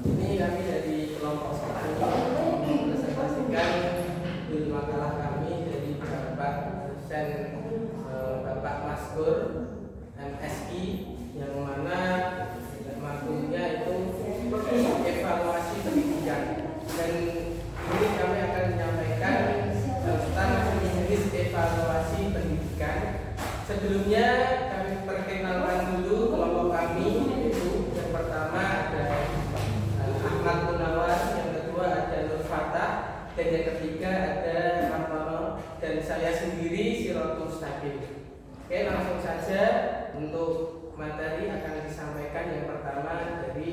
Ini kami dari kelompok satu mempresentasikan judul makalah kami dari Bapak dosen Bapak Maskur MSI, yang mana makulnya itu evaluasi pendidikan, dan ini kami akan menyampaikan tentang jenis evaluasi pendidikan. Sebelumnya kami perkenalkan dulu kelompok kami, yaitu yang pertama ada Ahmad Munawar, yang kedua ada Nur Fatah, dan yang ketiga ada Ramtono, dan saya sendiri Siratul Mustaqim. Oke, langsung saja untuk materi akan disampaikan. Yang pertama dari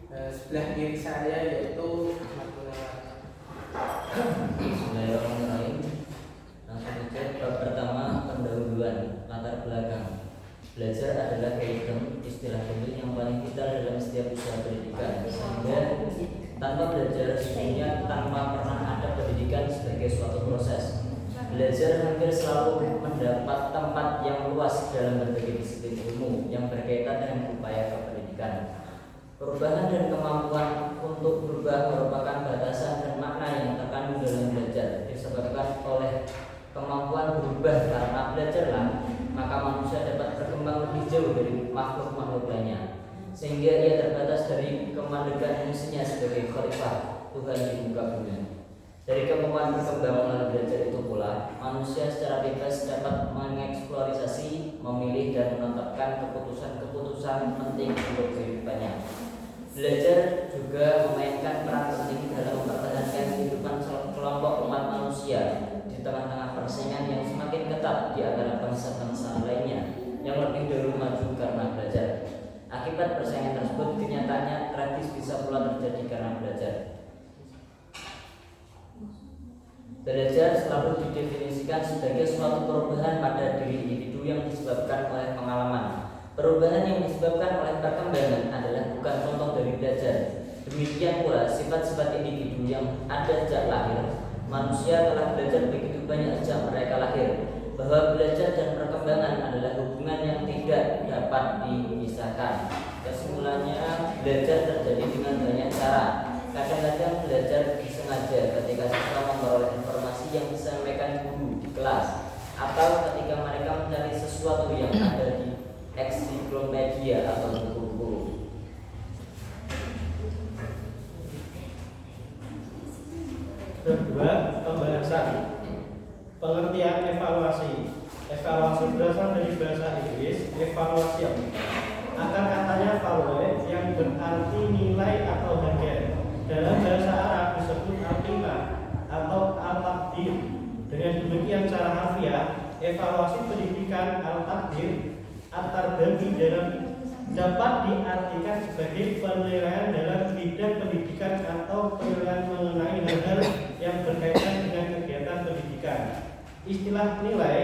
sebelah kiri saya, yaitu Ahmad Munawar. Bismillahirrahmanirrahim. Langsung saja, bab pertama, pendahuluan, latar belakang. Belajar adalah kaitan istilah penting yang paling vital dalam setiap usaha pendidikan, sehingga tanpa belajar sesungguhnya tanpa pernah ada pendidikan sebagai suatu proses. Belajar hampir selalu mendapat tempat yang luas dalam berbagai disiplin ilmu yang berkaitan dengan upaya kependidikan. Perubahan dan kemampuan untuk berubah merupakan batasan dan makna yang terkandung dalam belajar, disebabkan oleh kemampuan berubah karena belajarlah maka manusia dapat berkembang lebih jauh dari makhluk-makhluk lainnya, sehingga ia terbatas dari kemandegan fungsinya sebagai khalifah Tuhan di muka bumi. Dari kemampuan berkembang melalui belajar itu pula, manusia secara bebas dapat mengeksplorasi, memilih dan menetapkan keputusan-keputusan penting untuk kehidupannya. Belajar juga memainkan peran penting dalam mempertahankan kehidupan kelompok umat manusia di tengah-tengah persaingan yang semakin ketat di antara bangsa-bangsa lainnya yang lebih dahulu maju karena belajar. Akibat persaingan tersebut, kenyataannya tragis bisa pula terjadi karena belajar. Belajar selalu didefinisikan sebagai suatu perubahan pada diri individu yang disebabkan oleh pengalaman. Perubahan yang disebabkan oleh perkembangan adalah bukan contoh dari belajar. Demikian pula sifat-sifat individu yang ada sejak lahir. Manusia telah belajar begitu banyak sejak mereka lahir, bahwa belajar dan perkembangan adalah hubungan yang tidak dapat dipisahkan. Kesimpulannya, belajar terjadi dengan banyak cara. Kadang-kadang belajar disengaja ketika siswa memperoleh informasi yang disampaikan guru di kelas, atau ketika mereka mencari sesuatu yang ada di ensiklopedia atau buku-buku. Kedua, pembahasan. Pengertian evaluasi. Evaluasi berasal dari bahasa Inggris evaluation. Akar katanya value yang berarti nilai atau harga. Dalam bahasa Arab disebut al-qimah atau al-taqdir. Dengan demikian cara harfiah, evaluasi pendidikan al-taqdir at-tarbawi dapat diartikan sebagai penilaian dalam bidang pendidikan atau penilaian mengenai hal-hal yang berkaitan dengan kegiatan pendidikan. Istilah nilai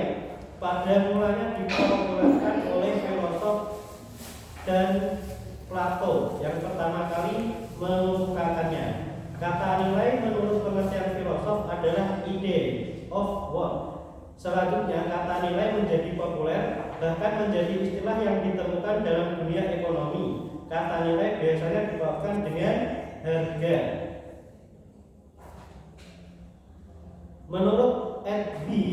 pada mulanya dipopulerkan oleh filosof dan Plato yang pertama kali mengemukakannya. Kata nilai menurut pengertian filosof adalah idea of what. Selanjutnya kata nilai menjadi populer, bahkan menjadi istilah yang ditemukan dalam dunia ekonomi. Kata nilai biasanya dibawakan dengan harga. Menurut Edby,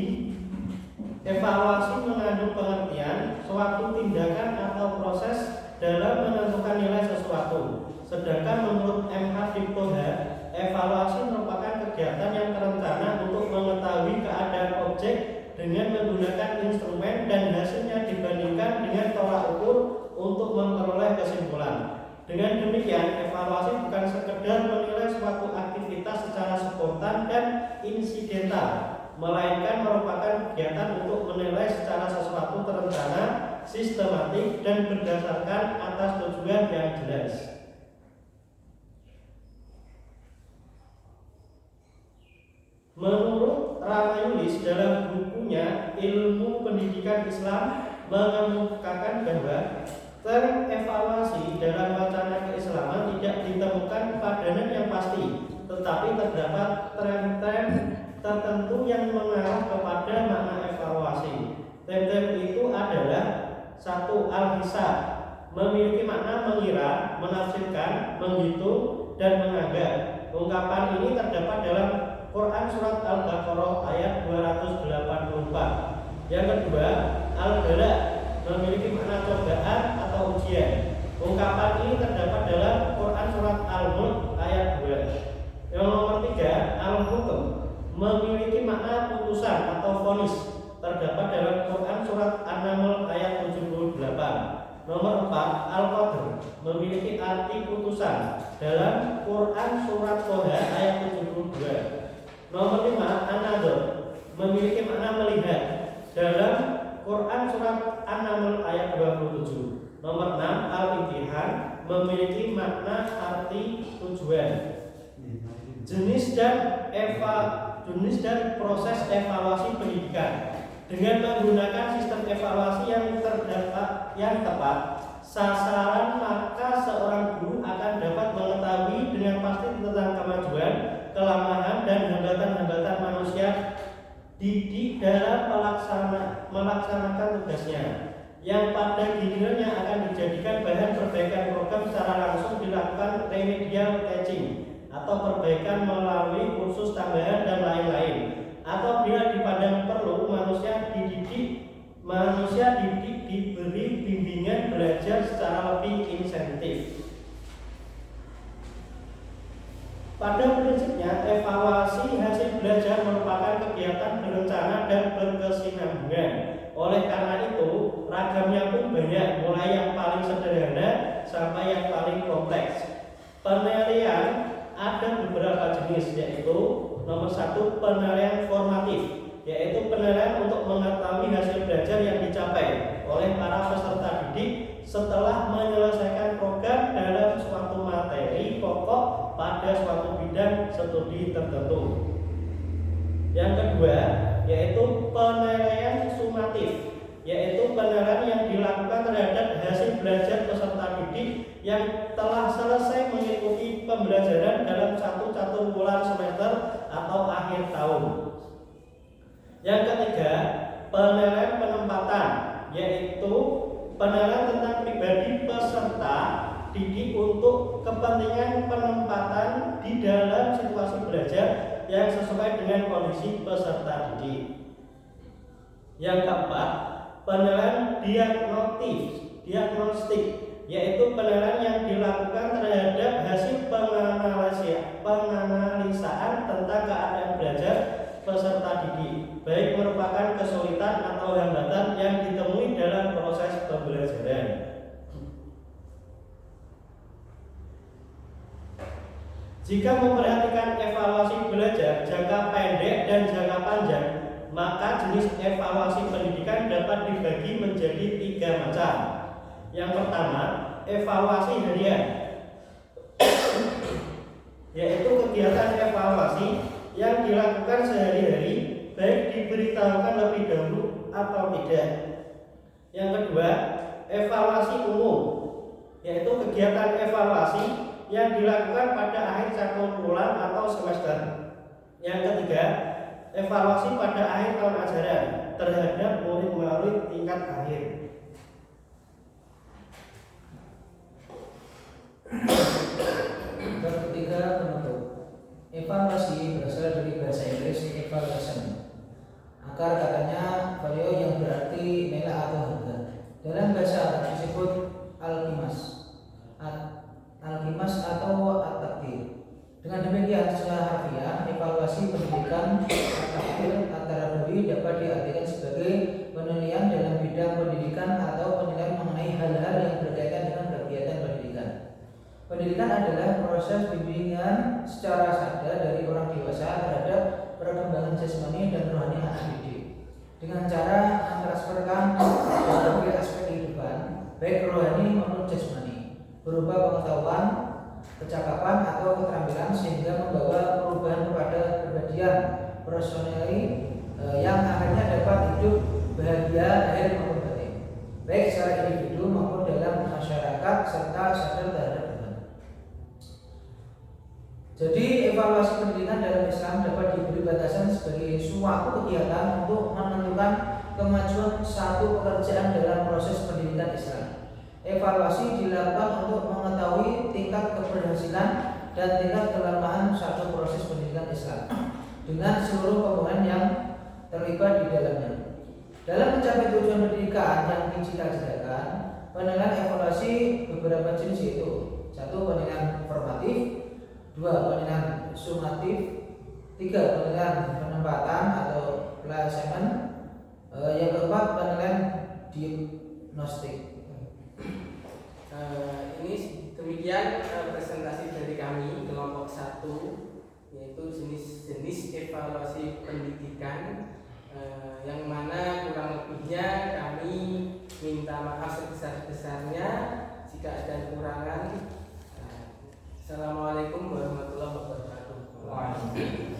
evaluasi mengandung pengertian suatu tindakan atau proses dalam menentukan nilai sesuatu. Sedangkan menurut M. Hadib Toha, evaluasi merupakan kegiatan yang terencana untuk mengetahui keadaan objek dengan menggunakan instrumen dan hasilnya dibandingkan dengan tolak ukur untuk memperoleh kesimpulan. Dengan demikian, evaluasi bukan sekedar menilai suatu aktivitas secara spontan dan insidental, melainkan merupakan kegiatan untuk menilai secara sesuatu terencana, sistematik, dan berdasarkan atas tujuan yang jelas. Menurut Ramayulis dalam bukunya Ilmu Pendidikan Islam mengemukakan bahwa term evaluasi dalam wacana keislaman tidak ditemukan padanan yang pasti, tetapi terdapat tren-tren tertentu yang mengarah kepada makna evaluasi. Tren-tren itu adalah satu, al-hisab, memiliki makna mengira, menafsirkan, menghitung, dan menganggap. Ungkapan ini terdapat dalam Quran surat Al-Baqarah ayat 284. Yang kedua, al-bala memiliki makna cobaan atau ujian. Ungkapan ini terdapat dalam Quran surat Al-Mulk ayat 2. Yang nomor 3, al-hukm memiliki makna putusan atau vonis, terdapat dalam Quran surat An-Naml ayat 78. Nomor 4, al-qadr memiliki arti putusan dalam Quran surat Toha ayat 72. Nomor 5, an-nadhr memiliki makna melihat dalam Quran surat An-Naml ayat 27. Nomor 6, al-imtihan memiliki makna arti tujuan. Jenis dan proses evaluasi pendidikan. Dengan menggunakan sistem evaluasi yang tepat sasaran, maka seorang guru akan dapat mengetahui dengan pasti tentang kemajuan, kelemahan, dan hambatan-hambatan manusia didik dalam melaksanakan tugasnya, yang pada gilirannya akan dijadikan bahan perbaikan program secara langsung dilakukan remedial teaching atau perbaikan melalui kursus tambahan dan lain-lain. Atau bila dipandang perlu, manusia didik diberi bimbingan belajar secara lebih insentif. Pada prinsipnya, evaluasi hasil belajar merupakan kegiatan berencana dan berkesinambungan. Oleh karena itu, ragamnya pun banyak, mulai yang paling sederhana sampai yang paling kompleks. Penilaian ada beberapa jenis, yaitu nomor 1, penilaian formatif, yaitu penilaian untuk mengetahui hasil belajar yang dicapai oleh para peserta didik setelah menyelesaikan program dalam suatu materi pokok pada suatu bidang studi tertentu. Yang kedua, yaitu penilaian sumatif, yaitu penilaian yang dilakukan terhadap hasil belajar peserta didik yang telah selesai mengikuti pembelajaran dalam satu catur bulan semester atau akhir tahun. Yang ketiga, penilaian penempatan, yaitu penilaian tentang pribadi peserta didik untuk kepentingan penempatan di dalam situasi belajar yang sesuai dengan kondisi peserta didik. Yang keempat, penilaian diagnostik, yaitu penilaian yang dilakukan terhadap hasil penganalisaan tentang keadaan belajar peserta didik, baik merupakan kesulitan atau hambatan yang ditemui dalam proses pembelajaran. Jika memperhatikan evaluasi belajar jangka pendek dan jangka panjang, maka jenis evaluasi pendidikan dapat dibagi menjadi 3 macam. Yang pertama, evaluasi harian, yaitu kegiatan evaluasi yang dilakukan sehari-hari, baik diberitahukan lebih dahulu atau tidak. Yang kedua, evaluasi umum, yaitu kegiatan evaluasi yang dilakukan pada akhir satu bulan atau semester. Yang ketiga, evaluasi pada akhir tahun ajaran terhadap murid-murid tingkat akhir. Yang ketiga, penutup. Evaluasi berasal dari bahasa Inggris evaluation. Akar katanya value yang berarti nilai atau harga. Dalam bahasa Arab disebut al-qimas atau at-taqdir. Dengan demikian, secara harfiah, evaluasi pendidikan at-taqdir antara doi dapat diartikan sebagai penilaian dalam bidang pendidikan atau penilaian mengenai hal-hal yang berkaitan dengan kegiatan pendidikan. Pendidikan adalah proses bimbingan secara sadar dari orang dewasa terhadap perkembangan jasmani dan rohani anak didik dengan cara mentransferkan berbagai aspek kehidupan, baik rohani maupun jasmani, berupa pengetahuan, kecakapan atau keterampilan, sehingga membawa perubahan kepada kepribadian personally yang akhirnya dapat hidup bahagia lahir maupun batin, baik secara individu maupun dalam masyarakat, serta sadar terhadap Tuhan. Jadi evaluasi pendidikan dalam Islam dapat diberi batasan sebagai suatu kegiatan untuk menentukan kemajuan satu pekerjaan dalam proses pendidikan Islam. Evaluasi dilakukan untuk mengetahui tingkat keberhasilan dan tingkat kelemahan suatu proses pendidikan Islam dengan seluruh komponen yang terlibat di dalamnya. Dalam mencapai tujuan pendidikan yang dicita-citakan, penilaian evaluasi beberapa jenis yaitu: 1. Penilaian formatif, 2. Penilaian sumatif, 3. Penilaian penempatan atau placement, yang keempat penilaian diagnostik. Ini demikian presentasi dari kami kelompok 1, yaitu jenis-jenis evaluasi pendidikan, yang mana kurang lebihnya kami minta maaf sebesar-besarnya jika ada kekurangan. Assalamualaikum warahmatullahi wabarakatuh.